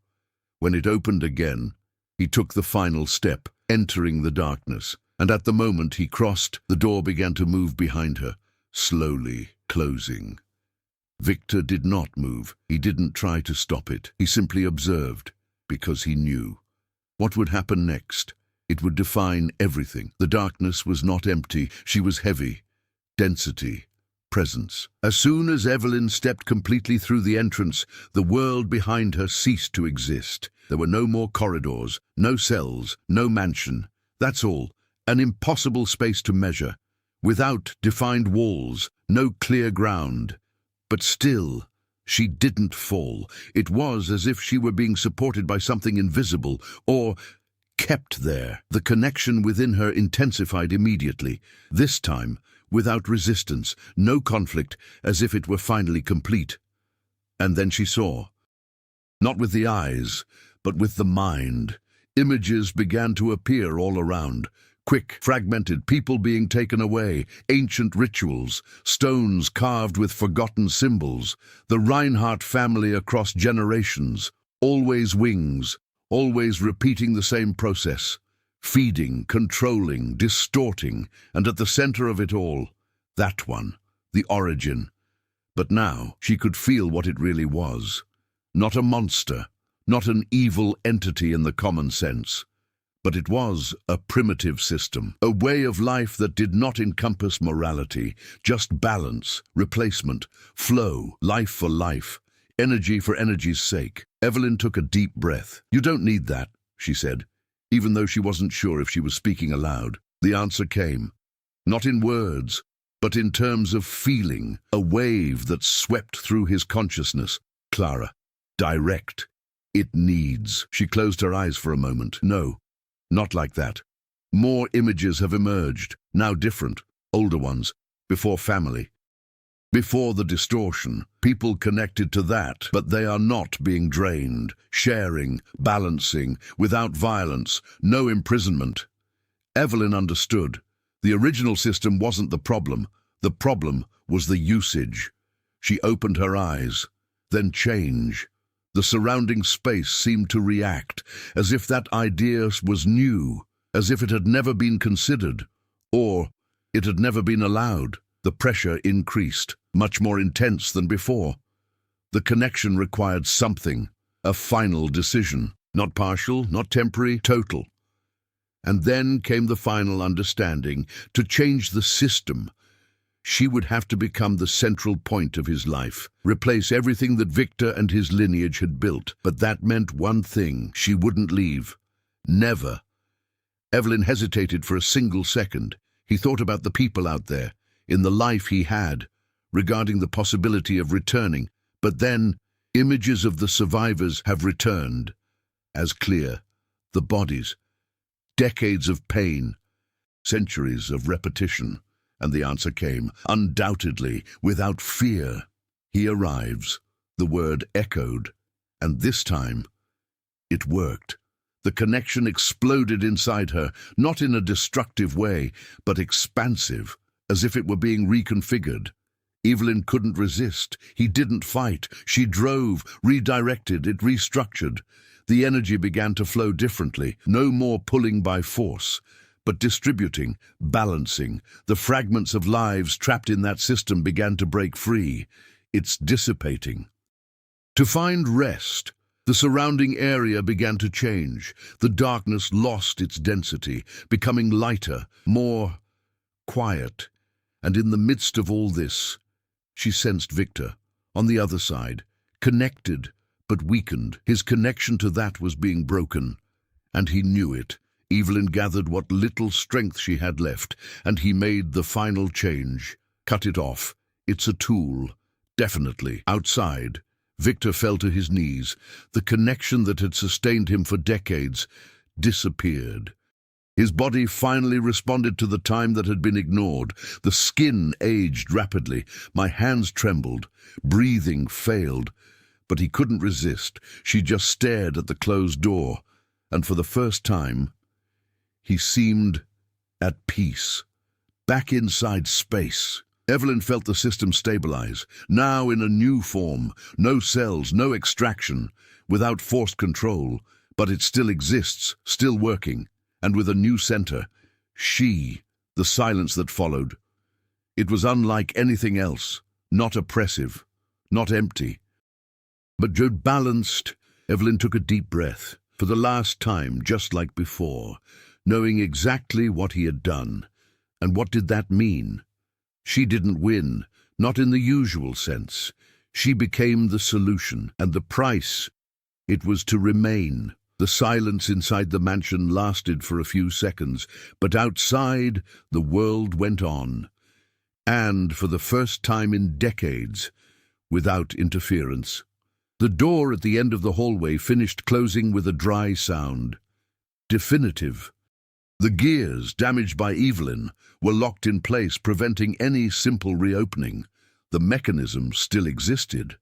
When it opened again, he took the final step, entering the darkness, and at the moment he crossed, the door began to move behind her, slowly closing. Victor did not move. He didn't try to stop it. He simply observed, because he knew. What would happen next? It would define everything. The darkness was not empty. She was heavy. Density. Presence. As soon as Evelyn stepped completely through the entrance, the world behind her ceased to exist. There were no more corridors, no cells, no mansion. That's all. an impossible space to measure, without defined walls, no clear ground. But still, she didn't fall. It was as if she were being supported by something invisible, or kept there. The connection within her intensified immediately, this time without resistance, no conflict, as if it were finally complete. And then she saw. Not with the eyes, but with the mind. Images began to appear all around. Quick, fragmented, people being taken away, ancient rituals, stones carved with forgotten symbols, the Reinhardt family across generations, always wings, always repeating the same process, feeding, controlling, distorting, and at the center of it all, that one, the origin. But now she could feel what it really was. Not a monster, not an evil entity in the common sense. But it was a primitive system, a way of life that did not encompass morality, just balance, replacement, flow, life for life, energy for energy's sake. Evelyn took a deep breath. "You don't need that," she said, even though she wasn't sure if she was speaking aloud. The answer came, not in words, but in terms of feeling, a wave that swept through his consciousness. Clara, direct. It needs. She closed her eyes for a moment. No. Not like that. More images have emerged, now different, older ones, before family. Before the distortion, people connected to that, but they are not being drained, sharing, balancing, without violence, no imprisonment. Evelyn understood. The original system wasn't the problem was the usage. She opened her eyes, then change. The surrounding space seemed to react, as if that idea was new, as if it had never been considered, or it had never been allowed. The pressure increased, much more intense than before. The connection required something, a final decision, not partial, not temporary, total. And then came the final understanding. To change the system, she would have to become the central point of his life, replace everything that Victor and his lineage had built. But that meant one thing: she wouldn't leave. Never. Evelyn hesitated for a single second. He thought about the people out there, in the life he had, regarding the possibility of returning. But then, images of the survivors have returned. As clear. The bodies. Decades of pain. Centuries of repetition. And the answer came, undoubtedly, without fear. He arrives. The word echoed. And this time, it worked. The connection exploded inside her, not in a destructive way, but expansive, as if it were being reconfigured. Evelyn couldn't resist. He didn't fight. She drove, redirected, it restructured. The energy began to flow differently, no more pulling by force, but distributing, balancing. The fragments of lives trapped in that system began to break free. It's dissipating. To find rest, the surrounding area began to change. The darkness lost its density, becoming lighter, more quiet. And in the midst of all this, she sensed Victor, on the other side, connected but weakened. His connection to that was being broken, and he knew it. Evelyn gathered what little strength she had left, and he made the final change. Cut it off. It's a tool. Definitely. Outside, Victor fell to his knees. The connection that had sustained him for decades disappeared. His body finally responded to the time that had been ignored. The skin aged rapidly. My hands trembled. Breathing failed. But he couldn't resist. She just stared at the closed door, and for the first time, he seemed at peace, back inside space. Evelyn felt the system stabilize, now in a new form. No cells, no extraction, without forced control. But it still exists, still working, and with a new center. She, the silence that followed. It was unlike anything else, not oppressive, not empty. But balanced. Evelyn took a deep breath, for the last time, just like before, knowing exactly what he had done. And what did that mean? She didn't win, not in the usual sense. She became the solution, and the price, it was to remain. The silence inside the mansion lasted for a few seconds, but outside, the world went on. And, for the first time in decades, without interference. The door at the end of the hallway finished closing with a dry sound. Definitive. The gears, damaged by Evelyn, were locked in place, preventing any simple reopening. The mechanism still existed,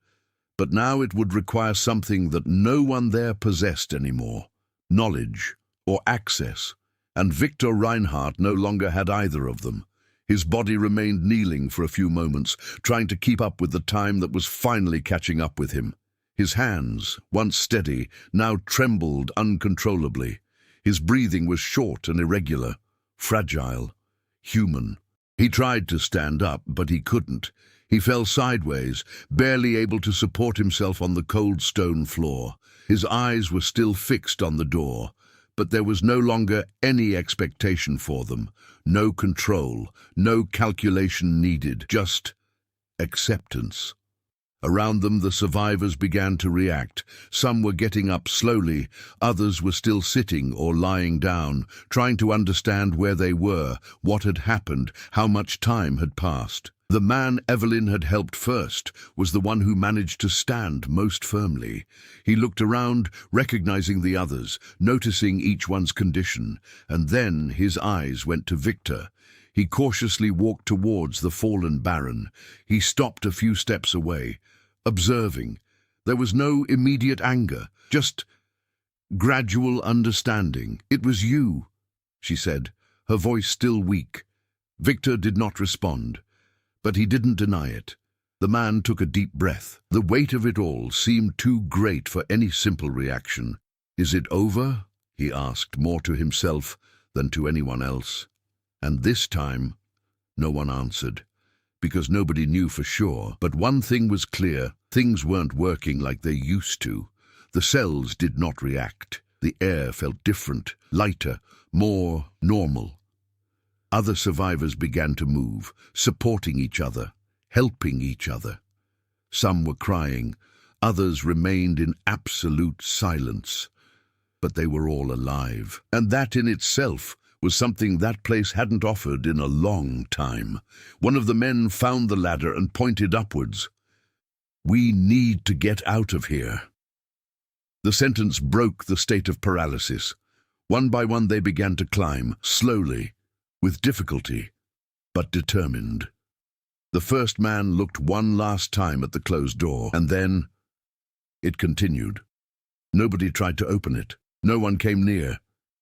but now it would require something that no one there possessed anymore: knowledge or access, and Victor Reinhardt no longer had either of them. His body remained kneeling for a few moments, trying to keep up with the time that was finally catching up with him. His hands, once steady, now trembled uncontrollably. His breathing was short and irregular, fragile, human. He tried to stand up, but he couldn't. He fell sideways, barely able to support himself on the cold stone floor. His eyes were still fixed on the door, but there was no longer any expectation for them, no control, no calculation needed, just acceptance. Around them, the survivors began to react. Some were getting up slowly, others were still sitting or lying down, trying to understand where they were, what had happened, how much time had passed. The man Evelyn had helped first was the one who managed to stand most firmly. He looked around, recognizing the others, noticing each one's condition, and then his eyes went to Victor. He cautiously walked towards the fallen Baron. He stopped a few steps away, observing. There was no immediate anger, just gradual understanding. "It was you," she said, her voice still weak. Victor did not respond, but he didn't deny it. The man took a deep breath. The weight of it all seemed too great for any simple reaction. "Is it over?" he asked, more to himself than to anyone else. And this time, no one answered, because nobody knew for sure. But one thing was clear: things weren't working like they used to. The cells did not react. The air felt different, lighter, more normal. Other survivors began to move, supporting each other, helping each other. Some were crying, others remained in absolute silence. But they were all alive, and that in itself was something that place hadn't offered in a long time. One of the men found the ladder and pointed upwards. "We need to get out of here." The sentence broke the state of paralysis. One by one they began to climb, slowly, with difficulty, but determined. The first man looked one last time at the closed door, and then it continued. Nobody tried to open it. No one came near,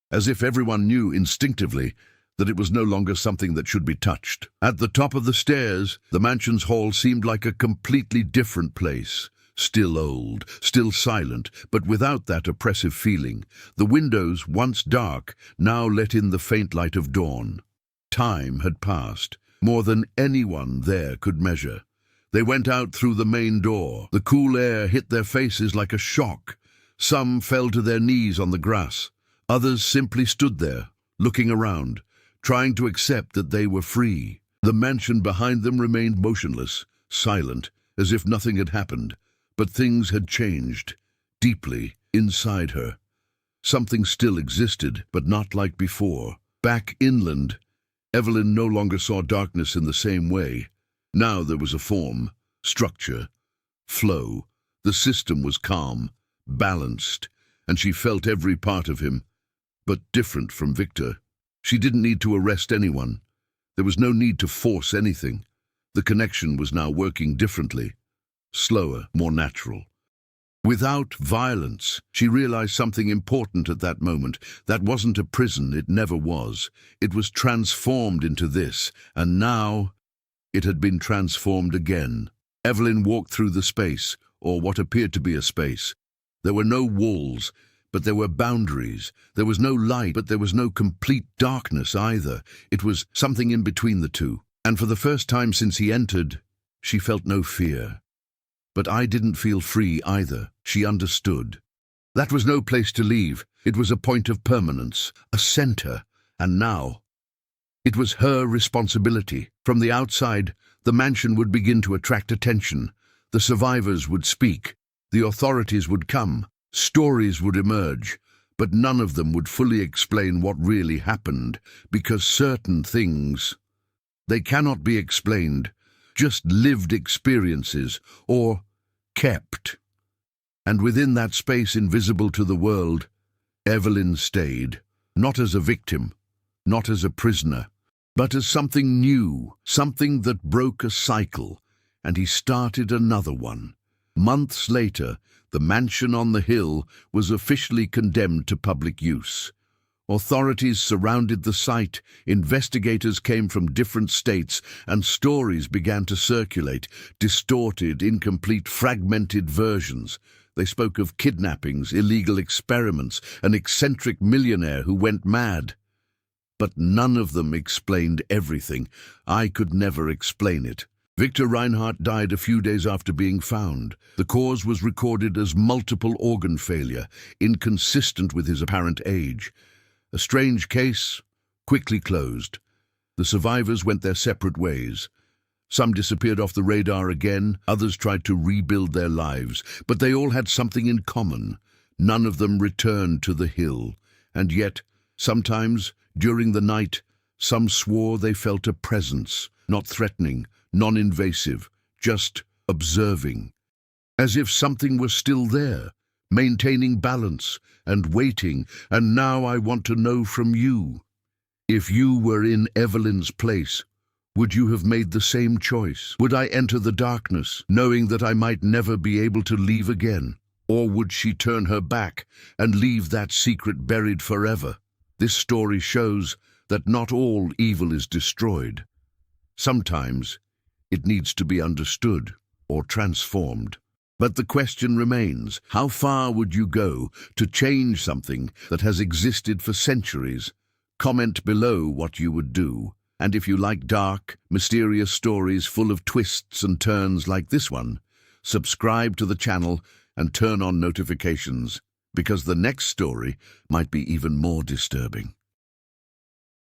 as if everyone knew instinctively that it was no longer something that should be touched. At the top of the stairs, the mansion's hall seemed like a completely different place. Still old, still silent, but without that oppressive feeling. The windows, once dark, now let in the faint light of dawn. Time had passed, more than anyone there could measure. They went out through the main door. The cool air hit their faces like a shock. Some fell to their knees on the grass. Others simply stood there, looking around, trying to accept that they were free. The mansion behind them remained motionless, silent, as if nothing had happened. But things had changed, deeply, inside her. Something still existed, but not like before. Back inland, Evelyn no longer saw darkness in the same way. Now there was a form, structure, flow. The system was calm, balanced, and she felt every part of him. But different from Victor. She didn't need to arrest anyone. There was no need to force anything. The connection was now working differently, slower, more natural. Without violence. She realized something important at that moment. That wasn't a prison, it never was. It was transformed into this, and now it had been transformed again. Evelyn walked through the space, or what appeared to be a space. There were no walls, but there were boundaries. There was no light, but there was no complete darkness either. It was something in between the two. And for the first time since he entered, she felt no fear. But I didn't feel free either. She understood. That was no place to leave. It was a point of permanence, a center. And now, it was her responsibility. From the outside, the mansion would begin to attract attention. The survivors would speak. The authorities would come. Stories would emerge. But none of them would fully explain what really happened, because certain things, they cannot be explained, just lived experiences, or kept. And within that space invisible to the world, Evelyn stayed, not as a victim, not as a prisoner, but as something new, something that broke a cycle, and he started another one. Months later, the mansion on the hill was officially condemned to public use. Authorities surrounded the site, investigators came from different states, and stories began to circulate, distorted, incomplete, fragmented versions. They spoke of kidnappings, illegal experiments, an eccentric millionaire who went mad. But none of them explained everything. I could never explain it. Victor Reinhardt died a few days after being found. The cause was recorded as multiple organ failure, inconsistent with his apparent age. A strange case, quickly closed. The survivors went their separate ways. Some disappeared off the radar again, others tried to rebuild their lives, but they all had something in common. None of them returned to the hill, and yet, sometimes, during the night, some swore they felt a presence, not threatening, non-invasive, just observing. As if something was still there, maintaining balance and waiting, and now I want to know from you. If you were in Evelyn's place, would you have made the same choice? Would I enter the darkness, knowing that I might never be able to leave again? Or would she turn her back and leave that secret buried forever? This story shows that not all evil is destroyed. Sometimes it needs to be understood or transformed. But the question remains, how far would you go to change something that has existed for centuries? Comment below what you would do. And if you like dark, mysterious stories full of twists and turns like this one, subscribe to the channel and turn on notifications, because the next story might be even more disturbing.